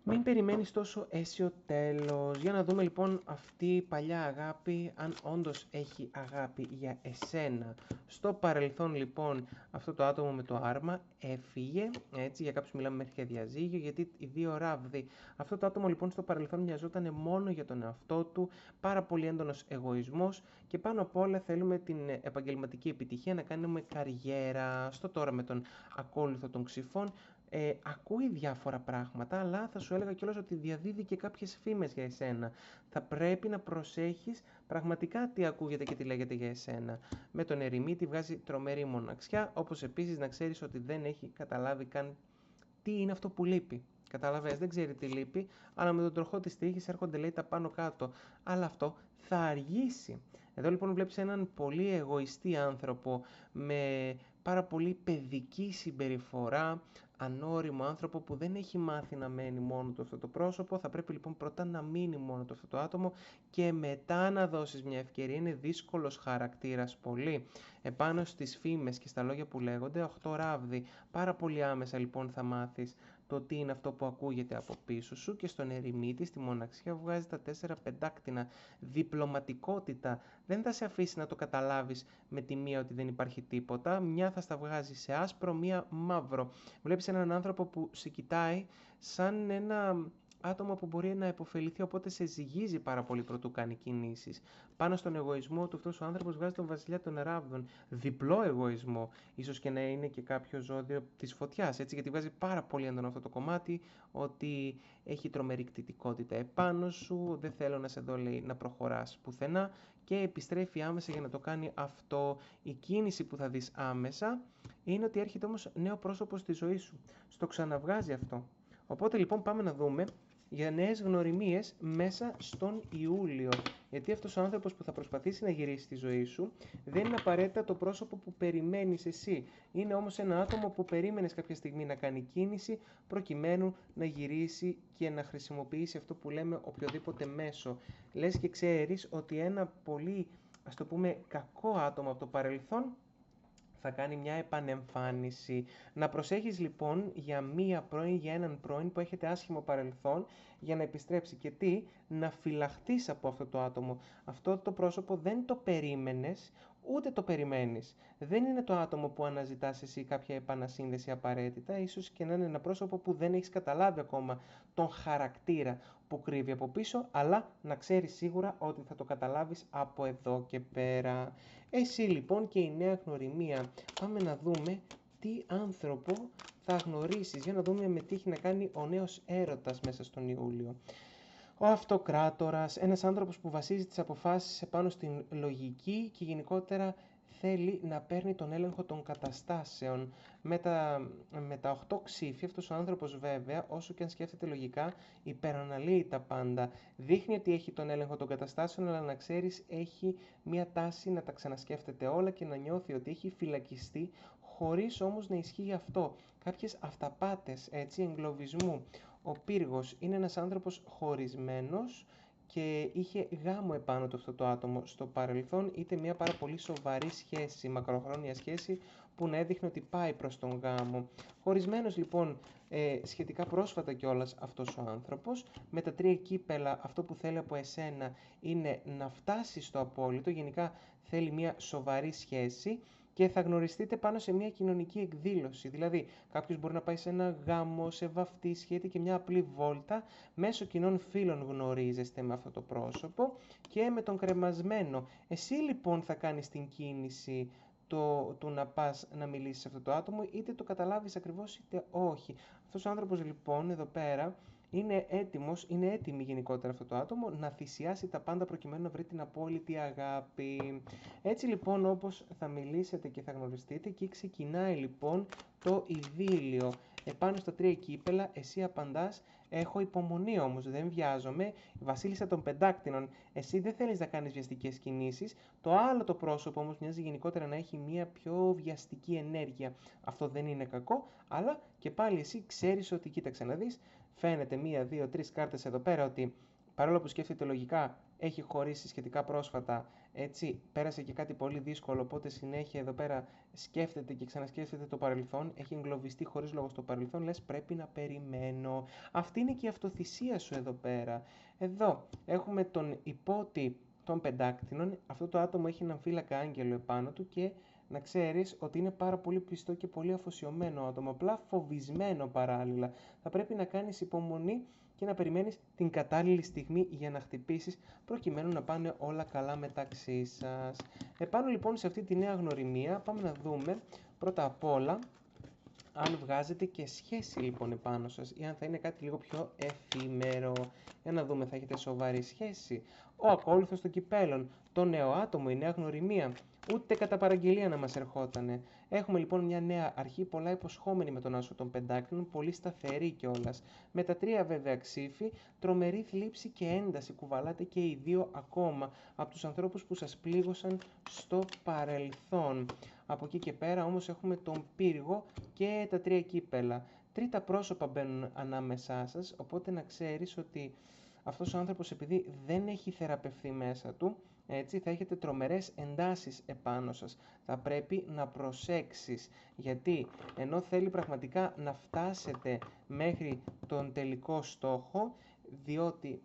μην περιμένεις τόσο αίσιο τέλος. Για να δούμε λοιπόν αυτή η παλιά αγάπη, αν όντως έχει αγάπη για εσένα. Στο παρελθόν λοιπόν αυτό το άτομο με το άρμα έφυγε, έτσι για κάποιους μιλάμε μέχρι και διαζύγιο, γιατί οι δύο ράβδοι. Αυτό το άτομο λοιπόν στο παρελθόν μοιαζόταν μόνο για τον εαυτό του, πάρα πολύ έντονος εγωισμός και πάνω απ' όλα θέλουμε την επαγγελματική επιτυχία, να κάνουμε καριέρα. Στο τώρα με τον ακόλουθο των ξυφών, ακούει διάφορα πράγματα, αλλά θα σου έλεγα κιόλας ότι διαδίδει και κάποιες φήμες για εσένα. Θα πρέπει να προσέχεις πραγματικά τι ακούγεται και τι λέγεται για εσένα. Με τον ερημίτη βγάζει τρομερή μοναξιά, όπως επίσης να ξέρεις ότι δεν έχει καταλάβει καν τι είναι αυτό που λείπει. Καταλαβαίνεις, δεν ξέρει τι λείπει, αλλά με τον τροχό της τύχης έρχονται λέει τα πάνω κάτω. Αλλά αυτό θα αργήσει. Εδώ λοιπόν βλέπεις έναν πολύ εγωιστή άνθρωπο με πάρα πολύ παιδική συμπεριφορά, ανώριμο άνθρωπο που δεν έχει μάθει να μένει μόνο του αυτό το πρόσωπο. Θα πρέπει λοιπόν πρώτα να μείνει μόνο του αυτό το άτομο και μετά να δώσεις μια ευκαιρία. Είναι δύσκολος χαρακτήρας πολύ. Επάνω στις φήμες και στα λόγια που λέγονται, 8 ράβδι. Πάρα πολύ άμεσα λοιπόν θα μάθεις το τι είναι αυτό που ακούγεται από πίσω σου και στον ερημίτη, στη μοναξιά βγάζει τα 4 πεντάκτηνα. Διπλωματικότητα. Δεν θα σε αφήσει να το καταλάβεις με τη μία ότι δεν υπάρχει τίποτα. Μια θα στα βγάζει σε άσπρο, μία μαύρο. Βλέπεις έναν άνθρωπο που σε κοιτάει σαν ένα άτομο που μπορεί να επωφεληθεί, οπότε σε ζυγίζει πάρα πολύ προτού κάνει κινήσεις. Πάνω στον εγωισμό του αυτός ο άνθρωπος βγάζει τον βασιλιά των ράβδων. Διπλό εγωισμό. Ίσως και να είναι και κάποιο ζώδιο της φωτιάς, έτσι, γιατί βγάζει πάρα πολύ έντονο αυτό το κομμάτι, ότι έχει τρομερή κτητικότητα επάνω σου, δεν θέλω να σε δω, λέει, να προχωράς πουθενά και επιστρέφει άμεσα για να το κάνει αυτό. Η κίνηση που θα δεις άμεσα είναι ότι έρχεται όμως νέο πρόσωπο στη ζωή σου. Στο ξαναβγάζει αυτό. Οπότε λοιπόν πάμε να δούμε για νέες γνωριμίες μέσα στον Ιούλιο. Γιατί αυτός ο άνθρωπος που θα προσπαθήσει να γυρίσει στη ζωή σου δεν είναι απαραίτητα το πρόσωπο που περιμένεις εσύ. Είναι όμως ένα άτομο που περίμενες κάποια στιγμή να κάνει κίνηση προκειμένου να γυρίσει και να χρησιμοποιήσει αυτό που λέμε οποιοδήποτε μέσο. Λες και ξέρεις ότι ένα πολύ, ας το πούμε, κακό άτομο από το παρελθόν θα κάνει μια επανεμφάνιση. Να προσέχεις λοιπόν για μία πρώην, για έναν πρώην που έχετε άσχημο παρελθόν για να επιστρέψει. Και τι, να φυλαχτείς από αυτό το άτομο. Αυτό το πρόσωπο δεν το περίμενες, ούτε το περιμένεις. Δεν είναι το άτομο που αναζητάς εσύ κάποια επανασύνδεση απαραίτητα, ίσως και να είναι ένα πρόσωπο που δεν έχεις καταλάβει ακόμα τον χαρακτήρα που κρύβει από πίσω, αλλά να ξέρεις σίγουρα ότι θα το καταλάβεις από εδώ και πέρα. Εσύ λοιπόν και η νέα γνωριμία. Πάμε να δούμε τι άνθρωπο θα γνωρίσεις. Για να δούμε με τι έχει να κάνει ο νέος έρωτας μέσα στον Ιούλιο. Ο αυτοκράτορας, ένας άνθρωπος που βασίζει τις αποφάσεις επάνω στην λογική και γενικότερα θέλει να παίρνει τον έλεγχο των καταστάσεων. Με τα 8 ξύφη, αυτός ο άνθρωπος βέβαια, όσο και αν σκέφτεται λογικά, υπεραναλύει τα πάντα. Δείχνει ότι έχει τον έλεγχο των καταστάσεων, αλλά να ξέρεις, έχει μια τάση να τα ξανασκέφτεται όλα και να νιώθει ότι έχει φυλακιστεί, χωρίς όμως να ισχύει αυτό. Κάποιες αυταπάτες, έτσι, εγκλωβισμού. Ο Πύργος είναι ένας άνθρωπος χωρισμένος και είχε γάμο επάνω του αυτό το άτομο στο παρελθόν, είτε μια πάρα πολύ σοβαρή σχέση, μακροχρόνια σχέση που να έδειχνε ότι πάει προς τον γάμο. Χωρισμένος λοιπόν σχετικά πρόσφατα κιόλας αυτός ο άνθρωπος, με τα 3 κύπελα αυτό που θέλει από εσένα είναι να φτάσει στο απόλυτο, γενικά θέλει μια σοβαρή σχέση και θα γνωριστείτε πάνω σε μια κοινωνική εκδήλωση. Δηλαδή, κάποιος μπορεί να πάει σε ένα γάμο, σε βαφτίσια, είτε και μια απλή βόλτα. Μέσω κοινών φίλων γνωρίζεστε με αυτό το πρόσωπο και με τον κρεμασμένο. Εσύ λοιπόν θα κάνεις την κίνηση του να πας να μιλήσεις σε αυτό το άτομο, είτε το καταλάβεις ακριβώς είτε όχι. Αυτός ο άνθρωπος λοιπόν εδώ πέρα είναι έτοιμος, είναι έτοιμη γενικότερα αυτό το άτομο να θυσιάσει τα πάντα προκειμένου να βρει την απόλυτη αγάπη. Έτσι λοιπόν, όπως θα μιλήσετε και θα γνωριστείτε, εκεί ξεκινάει λοιπόν το ειδήλιο. Επάνω στα 3 κύπελα εσύ απαντάς, έχω υπομονή όμως, δεν βιάζομαι, η βασίλισσα των πεντάκτηνων, εσύ δεν θέλεις να κάνεις βιαστικές κινήσεις, το άλλο το πρόσωπο όμως μοιάζει γενικότερα να έχει μια πιο βιαστική ενέργεια. Αυτό δεν είναι κακό, αλλά και πάλι εσύ ξέρεις ότι, κοίταξε να δεις, φαίνεται 1, 2, 3 κάρτες εδώ πέρα ότι παρόλο που σκέφτεται λογικά, έχει χωρίσει σχετικά πρόσφατα, έτσι, πέρασε και κάτι πολύ δύσκολο, οπότε συνέχεια εδώ πέρα σκέφτεται και ξανασκέφτεται το παρελθόν, έχει εγκλωβιστεί χωρίς λόγο στο παρελθόν, λες πρέπει να περιμένω. Αυτή είναι και η αυτοθυσία σου εδώ πέρα. Εδώ έχουμε τον υπότι των πεντάκτηνων, αυτό το άτομο έχει έναν φύλακα άγγελο επάνω του και να ξέρεις ότι είναι πάρα πολύ πιστό και πολύ αφοσιωμένο άτομο, απλά φοβισμένο παράλληλα. Θα πρέπει να κάνεις υπομονή και να περιμένεις την κατάλληλη στιγμή για να χτυπήσεις προκειμένου να πάνε όλα καλά μεταξύ σας. Επάνω λοιπόν σε αυτή τη νέα γνωριμία πάμε να δούμε πρώτα απ' όλα αν βγάζετε και σχέση λοιπόν επάνω σας ή αν θα είναι κάτι λίγο πιο εφήμερο. Για να δούμε, θα έχετε σοβαρή σχέση. Ο ακόλουθος των κυπέλων, το νέο άτομο, η νέα γνωριμία, ούτε κατά παραγγελία να μας ερχότανε. Έχουμε λοιπόν μια νέα αρχή, πολλά υποσχόμενη με τον άσο των πεντάκτηνων, πολύ σταθερή κιόλας. Με τα 3 βέβαια ξύφη, τρομερή θλίψη και ένταση κουβαλάτε και οι 2 ακόμα από τους ανθρώπους που σας πλήγωσαν στο παρελθόν. Από εκεί και πέρα όμως έχουμε τον Πύργο και τα 3 κύπελα. Τρίτα πρόσωπα μπαίνουν ανάμεσά σας, οπότε να ξέρεις ότι αυτός ο άνθρωπος, επειδή δεν έχει θεραπευθεί μέσα του, έτσι, θα έχετε τρομερές εντάσεις επάνω σας. Θα πρέπει να προσέξεις, γιατί ενώ θέλει πραγματικά να φτάσετε μέχρι τον τελικό στόχο, διότι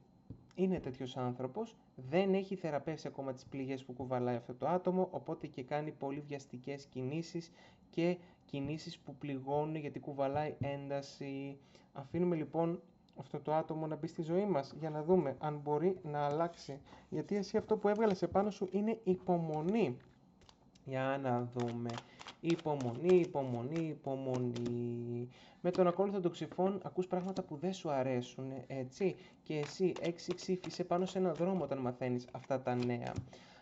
είναι τέτοιος άνθρωπος, δεν έχει θεραπεύσει ακόμα τις πληγές που κουβαλάει αυτό το άτομο, οπότε και κάνει πολύ βιαστικές κινήσεις και κινήσεις που πληγώνουν γιατί κουβαλάει ένταση. Αφήνουμε λοιπόν αυτό το άτομο να μπει στη ζωή μας για να δούμε αν μπορεί να αλλάξει. Γιατί εσύ αυτό που έβγαλες επάνω σου είναι υπομονή. Για να δούμε. Υπομονή, υπομονή, υπομονή. Με τον ακόλουθο των ξυφών ακούς πράγματα που δεν σου αρέσουν, έτσι. Και εσύ 6 ξύφη είσαι πάνω σε έναν δρόμο όταν μαθαίνεις αυτά τα νέα.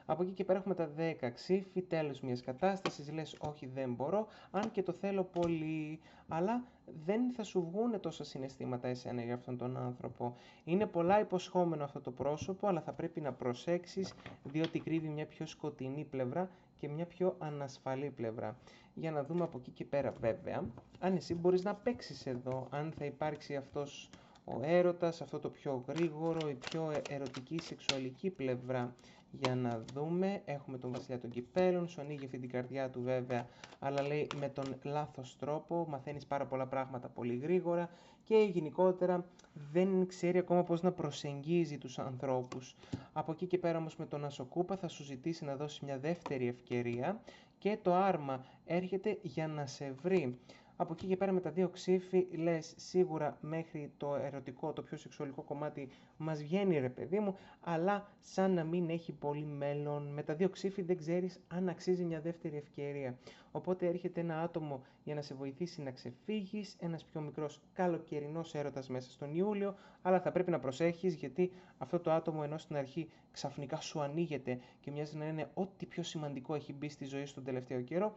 Από εκεί και πέρα έχουμε τα 10 ξύφη, τέλος μιας κατάστασης, λες όχι δεν μπορώ, αν και το θέλω πολύ, αλλά δεν θα σου βγούνε τόσα συναισθήματα εσένα για αυτόν τον άνθρωπο. Είναι πολλά υποσχόμενο αυτό το πρόσωπο, αλλά θα πρέπει να προσέξεις, διότι κρύβει μια πιο σκοτεινή πλευρά και μια πιο ανασφαλή πλευρά. Για να δούμε από εκεί και πέρα βέβαια, αν εσύ μπορείς να παίξεις εδώ, αν θα υπάρξει αυτός ο έρωτας, αυτό το πιο γρήγορο, η πιο ερωτική σεξουαλική πλευρά. Για να δούμε, έχουμε τον βασιλιά των κυπέλων, σου ανοίγει αυτή την καρδιά του βέβαια, αλλά λέει με τον λάθος τρόπο, μαθαίνεις πάρα πολλά πράγματα πολύ γρήγορα και γενικότερα δεν ξέρει ακόμα πώς να προσεγγίζει τους ανθρώπους. Από εκεί και πέρα όμως με τον Ασοκούπα θα σου ζητήσει να δώσει μια δεύτερη ευκαιρία και το άρμα έρχεται για να σε βρει. Από εκεί και πέρα με τα δύο ξύφη λες σίγουρα μέχρι το ερωτικό, το πιο σεξουαλικό κομμάτι μας βγαίνει ρε παιδί μου, αλλά σαν να μην έχει πολύ μέλλον. Με τα δύο ξύφη δεν ξέρεις αν αξίζει μια δεύτερη ευκαιρία. Οπότε έρχεται ένα άτομο για να σε βοηθήσει να ξεφύγεις, ένας πιο μικρός καλοκαιρινός έρωτας μέσα στον Ιούλιο, αλλά θα πρέπει να προσέχεις γιατί αυτό το άτομο ενώ στην αρχή ξαφνικά σου ανοίγεται και μοιάζει να είναι ό,τι πιο σημαντικό έχει μπει στη ζωή σου τον τελευταίο καιρό,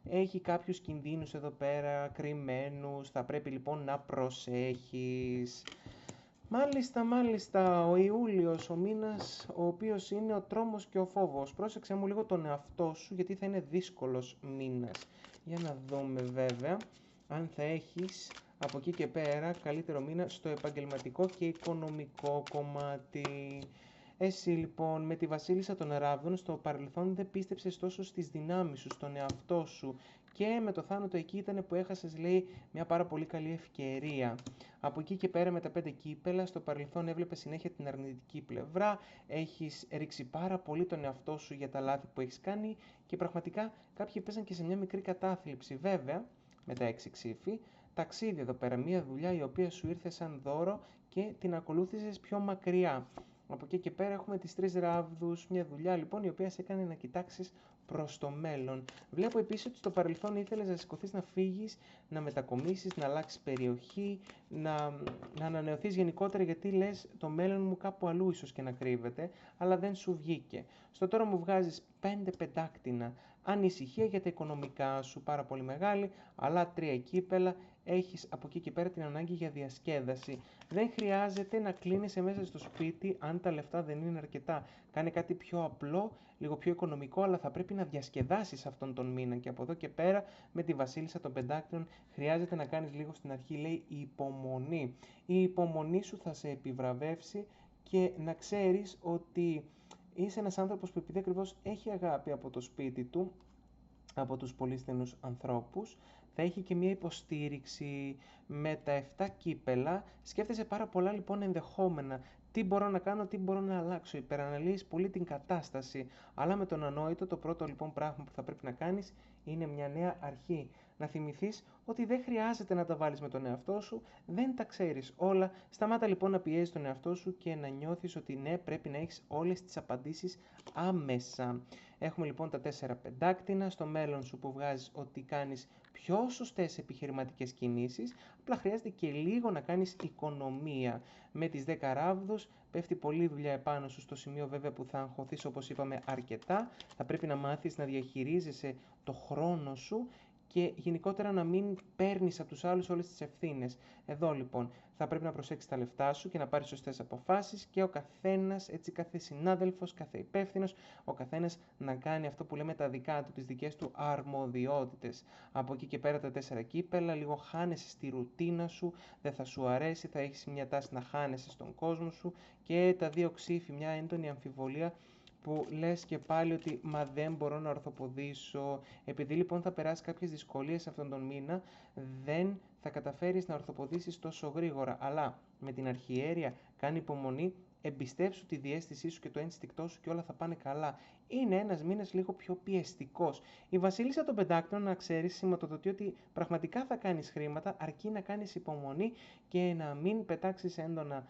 έχει κάποιους κινδύνους εδώ πέρα, κρυμμένους, θα πρέπει λοιπόν να προσέχεις. Μάλιστα, ο Ιούλιος, ο μήνας ο οποίος είναι ο τρόμος και ο φόβος. Πρόσεξε μου λίγο τον εαυτό σου γιατί θα είναι δύσκολος μήνας. Για να δούμε βέβαια αν θα έχεις από εκεί και πέρα καλύτερο μήνα στο επαγγελματικό και οικονομικό κομμάτι. Εσύ λοιπόν με τη βασίλισσα των Ράβδων στο παρελθόν δεν πίστεψες τόσο στις δυνάμεις σου, στον εαυτό σου και με το θάνατο εκεί ήταν που έχασες λέει μια πάρα πολύ καλή ευκαιρία. Από εκεί και πέρα με τα 5 κύπελα στο παρελθόν έβλεπες συνέχεια την αρνητική πλευρά, έχεις ρίξει πάρα πολύ τον εαυτό σου για τα λάθη που έχεις κάνει και πραγματικά κάποιοι παίζαν και σε μια μικρή κατάθλιψη. Βέβαια με τα 6 ξύφη, ταξίδι εδώ πέρα, μια δουλειά η οποία σου ήρθε σαν δώρο και την ακολούθησες πιο μακριά. Από εκεί και πέρα έχουμε τις 3 ράβδους, μια δουλειά λοιπόν η οποία σε έκανε να κοιτάξεις προς το μέλλον. Βλέπω επίσης ότι στο παρελθόν ήθελες να σηκωθείς να φύγεις, να μετακομίσεις, να αλλάξεις περιοχή, να ανανεωθείς γενικότερα γιατί λες το μέλλον μου κάπου αλλού ίσως και να κρύβεται, αλλά δεν σου βγήκε. Στο τώρα μου βγάζεις 5 πεντάκτηνα, ανησυχία για τα οικονομικά σου πάρα πολύ μεγάλη, αλλά 3 κύπελα, έχεις από εκεί και πέρα την ανάγκη για διασκέδαση. Δεν χρειάζεται να κλείνεσαι μέσα στο σπίτι αν τα λεφτά δεν είναι αρκετά. Κάνε κάτι πιο απλό, λίγο πιο οικονομικό, αλλά θα πρέπει να διασκεδάσεις αυτόν τον μήνα. Και από εδώ και πέρα με τη βασίλισσα των πεντάκτηνων χρειάζεται να κάνεις λίγο στην αρχή, λέει, υπομονή. Η υπομονή σου θα σε επιβραβεύσει και να ξέρεις ότι είσαι ένας άνθρωπος που επειδή ακριβώς έχει αγάπη από το σπίτι του, από τους πολύ στενούς ανθρώπους, θα έχει και μια υποστήριξη με τα 7 κύπελα. Σκέφτεσαι πάρα πολλά λοιπόν ενδεχόμενα. Τι μπορώ να κάνω, τι μπορώ να αλλάξω. Υπεραναλύεις πολύ την κατάσταση. Αλλά με τον ανόητο, το πρώτο λοιπόν πράγμα που θα πρέπει να κάνεις είναι μια νέα αρχή. Να θυμηθείς ότι δεν χρειάζεται να τα βάλεις με τον εαυτό σου, δεν τα ξέρεις όλα. Σταμάτα λοιπόν να πιέζεις τον εαυτό σου και να νιώθεις ότι ναι, πρέπει να έχεις όλες τις απαντήσεις άμεσα. Έχουμε λοιπόν τα 4 πεντάκτηνα στο μέλλον σου που βγάζεις ότι κάνεις πιο σωστές επιχειρηματικές κινήσεις, απλά χρειάζεται και λίγο να κάνεις οικονομία. Με τις 10 ράβδους πέφτει πολλή δουλειά επάνω σου στο σημείο βέβαια που θα αγχωθείς όπως είπαμε αρκετά, θα πρέπει να μάθεις να διαχειρίζεσαι το χρόνο σου και γενικότερα να μην παίρνεις από τους άλλους όλες τις ευθύνες. Εδώ λοιπόν θα πρέπει να προσέξεις τα λεφτά σου και να πάρεις σωστές αποφάσεις και ο καθένας, έτσι κάθε συνάδελφος, κάθε υπεύθυνος, ο καθένας να κάνει αυτό που λέμε τα δικά του, τις δικές του αρμοδιότητες. Από εκεί και πέρα τα 4 κύπελα, λίγο χάνεσαι στη ρουτίνα σου, δεν θα σου αρέσει, θα έχεις μια τάση να χάνεσαι στον κόσμο σου και τα 2 ξύφη, μια έντονη αμφιβολία που λες και πάλι ότι μα δεν μπορώ να ορθοποδήσω. Επειδή λοιπόν θα περάσει κάποιες δυσκολίες αυτόν τον μήνα, δεν θα καταφέρεις να ορθοποδήσεις τόσο γρήγορα. Αλλά με την αρχιέρεια κάνει υπομονή, εμπιστεύσου τη διαίσθησή σου και το ένστικτό σου και όλα θα πάνε καλά. Είναι ένας μήνας λίγο πιο πιεστικός. Η βασίλισσα των πεντάκτων, να ξέρεις, σηματοδοτεί ότι πραγματικά θα κάνεις χρήματα, αρκεί να κάνεις υπομονή και να μην πετάξεις έντονα,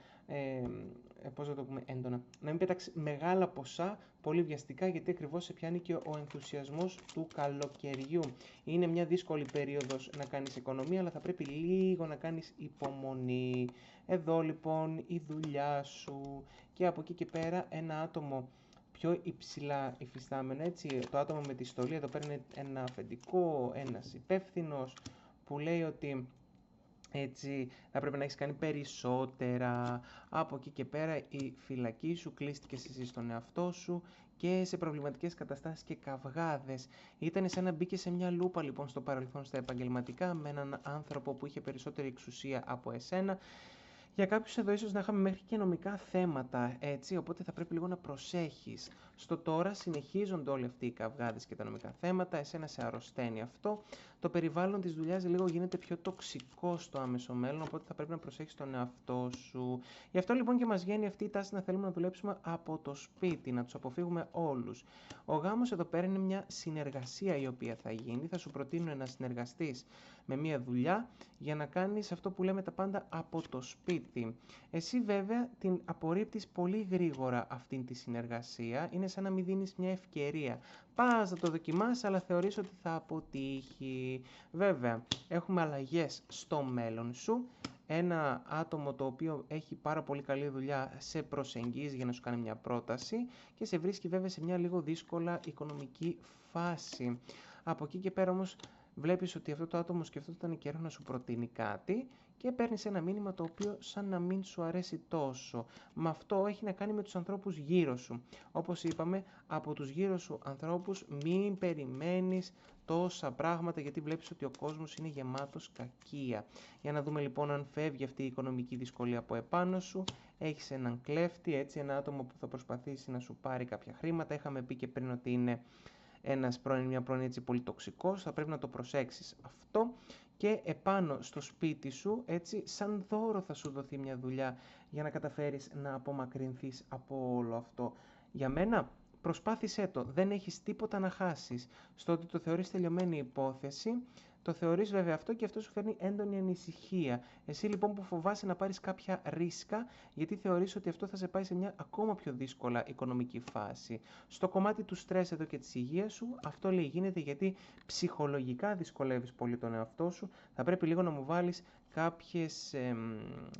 πώς θα το πούμε, έντονα, να μην πετάξεις μεγάλα ποσά πολύ βιαστικά, γιατί ακριβώς σε πιάνει και ο ενθουσιασμός του καλοκαιριού. Είναι μια δύσκολη περίοδος να κάνεις οικονομία, αλλά θα πρέπει λίγο να κάνεις υπομονή. Εδώ λοιπόν η δουλειά σου και από εκεί και πέρα ένα άτομο πιο υψηλά υφιστάμενο, έτσι, το άτομο με τη στολή, εδώ πέρα είναι ένα αφεντικό, ένας υπεύθυνος που λέει ότι έτσι θα πρέπει να έχεις κάνει περισσότερα. Από εκεί και πέρα η φυλακή σου, κλείστηκες εσύ στον εαυτό σου και σε προβληματικές καταστάσεις και καυγάδες. Ήταν σαν να μπήκε σε μια λούπα λοιπόν στο παρελθόν στα επαγγελματικά με έναν άνθρωπο που είχε περισσότερη εξουσία από εσένα. Για κάποιους εδώ ίσως να είχαμε μέχρι και νομικά θέματα, έτσι, οπότε θα πρέπει λίγο να προσέχεις. Στο τώρα συνεχίζονται όλοι αυτοί οι καυγάδες και τα νομικά θέματα, εσένα σε αρρωσταίνει αυτό. Το περιβάλλον της δουλειάς λίγο γίνεται πιο τοξικό στο άμεσο μέλλον, οπότε θα πρέπει να προσέχεις τον εαυτό σου. Γι' αυτό λοιπόν και μας βγαίνει αυτή η τάση να θέλουμε να δουλέψουμε από το σπίτι, να τους αποφύγουμε όλους. Ο γάμος εδώ πέρα είναι μια συνεργασία η οποία θα γίνει, θα σου προτείνουν να συνεργαστείς με μια δουλειά για να κάνεις αυτό που λέμε τα πάντα από το σπίτι. Εσύ βέβαια την απορρίπτεις πολύ γρήγορα αυτήν τη συνεργασία, είναι σαν να μην δίνεις μια ευκαιρία. Πας να το δοκιμάσεις αλλά θεωρείς ότι θα αποτύχει. Βέβαια, έχουμε αλλαγές στο μέλλον σου. Ένα άτομο το οποίο έχει πάρα πολύ καλή δουλειά σε προσεγγίζει για να σου κάνει μια πρόταση και σε βρίσκει βέβαια σε μια λίγο δύσκολα οικονομική φάση. Από εκεί και πέρα όμως βλέπεις ότι αυτό το άτομο σκεφτόταν καιρό να σου προτείνει κάτι και παίρνεις ένα μήνυμα το οποίο σαν να μην σου αρέσει τόσο. Με αυτό έχει να κάνει με τους ανθρώπους γύρω σου. Όπως είπαμε, από τους γύρω σου ανθρώπους μην περιμένεις τόσα πράγματα γιατί βλέπεις ότι ο κόσμος είναι γεμάτος κακία. Για να δούμε λοιπόν αν φεύγει αυτή η οικονομική δυσκολία από επάνω σου. Έχεις έναν κλέφτη, έτσι, ένα άτομο που θα προσπαθήσει να σου πάρει κάποια χρήματα. Είχαμε πει και πριν ότι είναι μια πρώην έτσι πολύ τοξικός, θα πρέπει να το προσέξεις αυτό. Και επάνω στο σπίτι σου, έτσι, σαν δώρο θα σου δοθεί μια δουλειά για να καταφέρεις να απομακρυνθείς από όλο αυτό. Για μένα, προσπάθησέ το, δεν έχεις τίποτα να χάσεις. Στο ότι το θεωρείς τελειωμένη υπόθεση, το θεωρείς βέβαια αυτό και αυτό σου φέρνει έντονη ανησυχία. Εσύ λοιπόν που φοβάσαι να πάρεις κάποια ρίσκα, γιατί θεωρείς ότι αυτό θα σε πάει σε μια ακόμα πιο δύσκολα οικονομική φάση. Στο κομμάτι του στρες εδώ και της υγείας σου, αυτό λέει γίνεται γιατί ψυχολογικά δυσκολεύεις πολύ τον εαυτό σου. Θα πρέπει λίγο να μου βάλεις κάποιες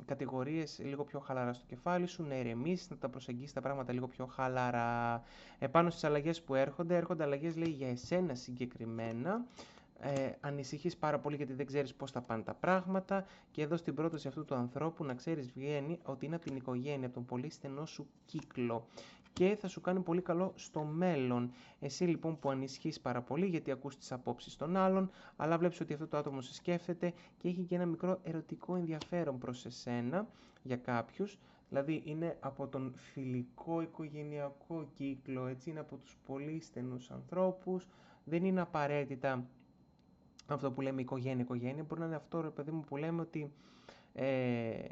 κατηγορίες λίγο πιο χαλαρά στο κεφάλι σου, να ηρεμήσεις, να τα προσεγγίσεις τα πράγματα λίγο πιο χαλαρά. Επάνω στις αλλαγές που έρχονται αλλαγές λέει για εσένα συγκεκριμένα. Ανησυχείς πάρα πολύ γιατί δεν ξέρεις πώς θα πάνε τα πράγματα και εδώ στην πρόταση αυτού του ανθρώπου να ξέρεις βγαίνει ότι είναι από την οικογένεια, από τον πολύ στενό σου κύκλο και θα σου κάνει πολύ καλό στο μέλλον. Εσύ λοιπόν που ανησυχείς πάρα πολύ γιατί ακούς τις απόψεις των άλλων, αλλά βλέπεις ότι αυτό το άτομο σε σκέφτεται και έχει και ένα μικρό ερωτικό ενδιαφέρον προς εσένα για κάποιους. Δηλαδή είναι από τον φιλικό οικογενειακό κύκλο, έτσι, είναι από τους πολύ στενούς ανθρώπους, δεν είναι απαραίτητα αυτό που λέμε οικογένεια, μπορεί να είναι αυτό ρε παιδί μου που λέμε ότι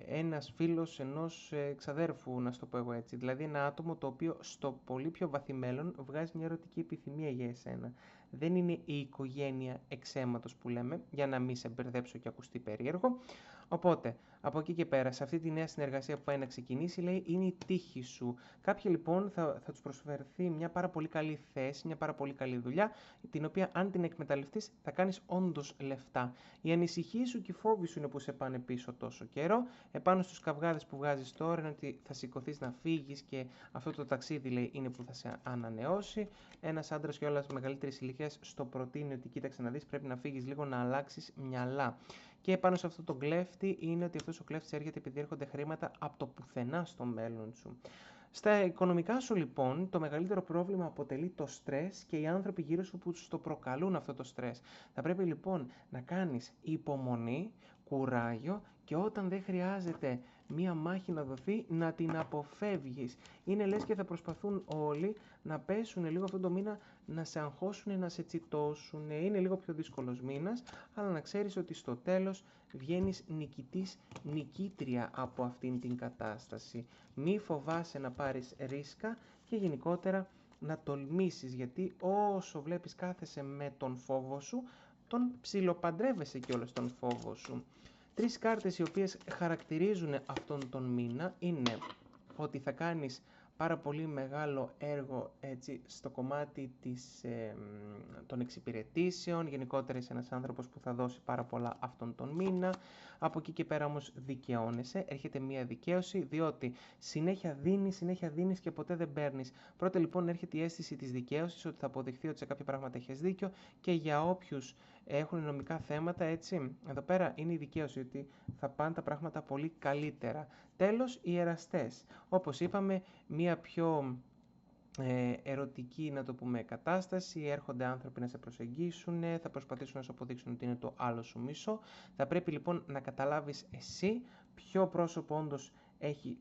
ένας φίλος ενός ξαδέρφου, να στο πω εγώ έτσι, δηλαδή ένα άτομο το οποίο στο πολύ πιο βαθύ μέλλον βγάζει μια ερωτική επιθυμία για εσένα. Δεν είναι η οικογένεια εξ αίματος που λέμε, για να μην σε μπερδέψω και ακουστεί περίεργο. Οπότε, από εκεί και πέρα, σε αυτή τη νέα συνεργασία που πάει να ξεκινήσει, λέει, είναι η τύχη σου. Κάποιοι λοιπόν θα τους προσφερθεί μια πάρα πολύ καλή θέση, μια πάρα πολύ καλή δουλειά, την οποία αν την εκμεταλλευτείς θα κάνεις όντως λεφτά. Οι ανησυχίες σου και οι φόβοι σου είναι που σε πάνε πίσω τόσο καιρό. Επάνω στους καυγάδες που βγάζεις τώρα είναι ότι θα σηκωθείς να φύγεις και αυτό το ταξίδι λέει είναι που θα σε ανανεώσει. Ένας άντρας και όλας μεγαλύτερης ηλικίας στο προτείνει ότι κοίταξε να δεις, πρέπει να φύγεις λίγο να αλλάξεις μυαλά. Και πάνω σε αυτό το κλέφτη είναι ότι αυτός ο κλέφτης έρχεται επειδή έρχονται χρήματα από το πουθενά στο μέλλον σου. Στα οικονομικά σου λοιπόν το μεγαλύτερο πρόβλημα αποτελεί το στρες και οι άνθρωποι γύρω σου που στο προκαλούν αυτό το στρες. Θα πρέπει λοιπόν να κάνεις υπομονή, κουράγιο και όταν δεν χρειάζεται μία μάχη να δοθεί να την αποφεύγεις. Είναι λες και θα προσπαθούν όλοι να πέσουν λίγο αυτό το μήνα, να σε αγχώσουν, να σε τσιτώσουν. Είναι λίγο πιο δύσκολος μήνας, αλλά να ξέρεις ότι στο τέλος βγαίνεις νικητής, νικήτρια από αυτήν την κατάσταση. Μη φοβάσαι να πάρεις ρίσκα και γενικότερα να τολμήσεις, γιατί όσο βλέπεις κάθεσαι με τον φόβο σου, τον ψιλοπαντρεύεσαι κιόλας τον φόβο σου. Τρεις κάρτες οι οποίες χαρακτηρίζουν αυτόν τον μήνα είναι ότι θα κάνεις πάρα πολύ μεγάλο έργο έτσι, στο κομμάτι των εξυπηρετήσεων, γενικότερα είσαι ένας άνθρωπος που θα δώσει πάρα πολλά αυτόν τον μήνα. Από εκεί και πέρα όμως δικαιώνεσαι, έρχεται μια δικαίωση, διότι συνέχεια δίνεις και ποτέ δεν παίρνεις. Πρώτα λοιπόν έρχεται η αίσθηση της δικαίωσης, ότι θα αποδειχθεί ότι σε κάποια πράγματα έχεις δίκιο και για όποιους έχουν νομικά θέματα, έτσι, εδώ πέρα είναι η δικαίωση ότι θα πάνε τα πράγματα πολύ καλύτερα. Τέλος, οι εραστές. Όπως είπαμε, μία πιο ερωτική, να το πούμε, κατάσταση, έρχονται άνθρωποι να σε προσεγγίσουν, θα προσπαθήσουν να σου αποδείξουν ότι είναι το άλλο σου μισό. Θα πρέπει λοιπόν να καταλάβεις εσύ ποιο πρόσωπο όντως έχει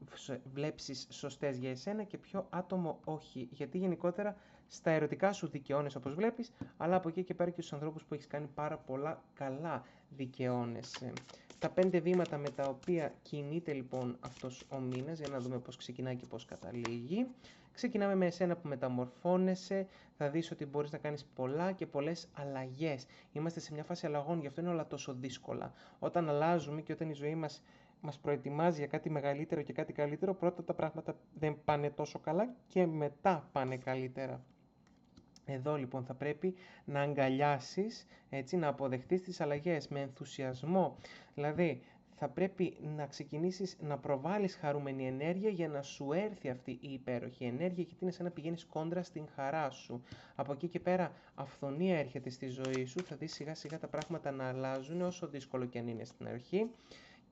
βλέψεις σωστές για εσένα και ποιο άτομο όχι. Γιατί γενικότερα στα ερωτικά σου δικαιώνες όπως βλέπεις, αλλά από εκεί και πέρα και στους ανθρώπους που έχεις κάνει πάρα πολλά καλά δικαιώνεσαι. Τα 5 βήματα με τα οποία κινείται λοιπόν αυτός ο μήνας, για να δούμε πώς ξεκινάει και πώς καταλήγει. Ξεκινάμε με εσένα που μεταμορφώνεσαι, θα δεις ότι μπορείς να κάνεις πολλά και πολλές αλλαγές. Είμαστε σε μια φάση αλλαγών, γι' αυτό είναι όλα τόσο δύσκολα. Όταν αλλάζουμε και όταν η ζωή μας προετοιμάζει για κάτι μεγαλύτερο και κάτι καλύτερο, πρώτα τα πράγματα δεν πάνε τόσο καλά και μετά πάνε καλύτερα. Εδώ λοιπόν θα πρέπει να αγκαλιάσεις, έτσι, να αποδεχτείς τις αλλαγές με ενθουσιασμό. Δηλαδή θα πρέπει να ξεκινήσεις να προβάλλεις χαρούμενη ενέργεια για να σου έρθει αυτή η υπέροχη ενέργεια, γιατί είναι σαν να πηγαίνεις κόντρα στην χαρά σου. Από εκεί και πέρα αυθονία έρχεται στη ζωή σου, θα δεις σιγά σιγά τα πράγματα να αλλάζουν, όσο δύσκολο και αν είναι στην αρχή.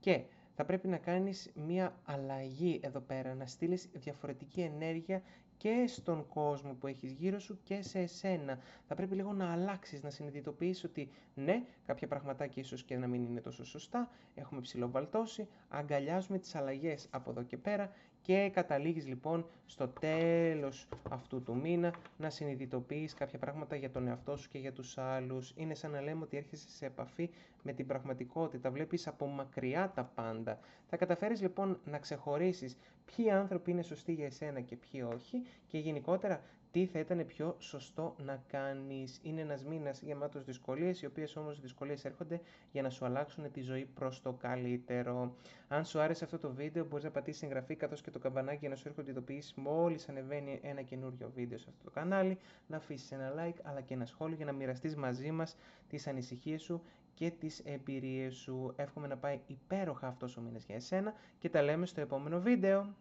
Και θα πρέπει να κάνεις μία αλλαγή εδώ πέρα, να στείλεις διαφορετική ενέργεια και στον κόσμο που έχεις γύρω σου και σε εσένα. Θα πρέπει λίγο να αλλάξεις, να συνειδητοποιήσεις ότι ναι, κάποια πραγματάκια ίσως και να μην είναι τόσο σωστά, έχουμε ψηλοβαλτώσει, αγκαλιάζουμε τις αλλαγές από εδώ και πέρα και καταλήγεις λοιπόν στο τέλος αυτού του μήνα να συνειδητοποιείς κάποια πράγματα για τον εαυτό σου και για τους άλλους. Είναι σαν να λέμε ότι έρχεσαι σε επαφή με την πραγματικότητα, βλέπεις από μακριά τα πάντα. Θα καταφέρεις λοιπόν να ξεχωρίσεις ποιοι άνθρωποι είναι σωστοί για εσένα και ποιοι όχι και γενικότερα τι θα ήταν πιο σωστό να κάνεις. Είναι ένας μήνας γεμάτος δυσκολίες, οι οποίες όμως δυσκολίες έρχονται για να σου αλλάξουν τη ζωή προς το καλύτερο. Αν σου άρεσε αυτό το βίντεο, μπορείς να πατήσεις εγγραφή καθώς και το καμπανάκι για να σου έρχονται ειδοποιήσεις μόλις ανεβαίνει ένα καινούριο βίντεο σε αυτό το κανάλι, να αφήσεις ένα like αλλά και ένα σχόλιο για να μοιραστείς μαζί μας τις ανησυχίες σου και τις εμπειρίες σου. Εύχομαι να πάει υπέροχα αυτός ο μήνας για εσένα και τα λέμε στο επόμενο βίντεο.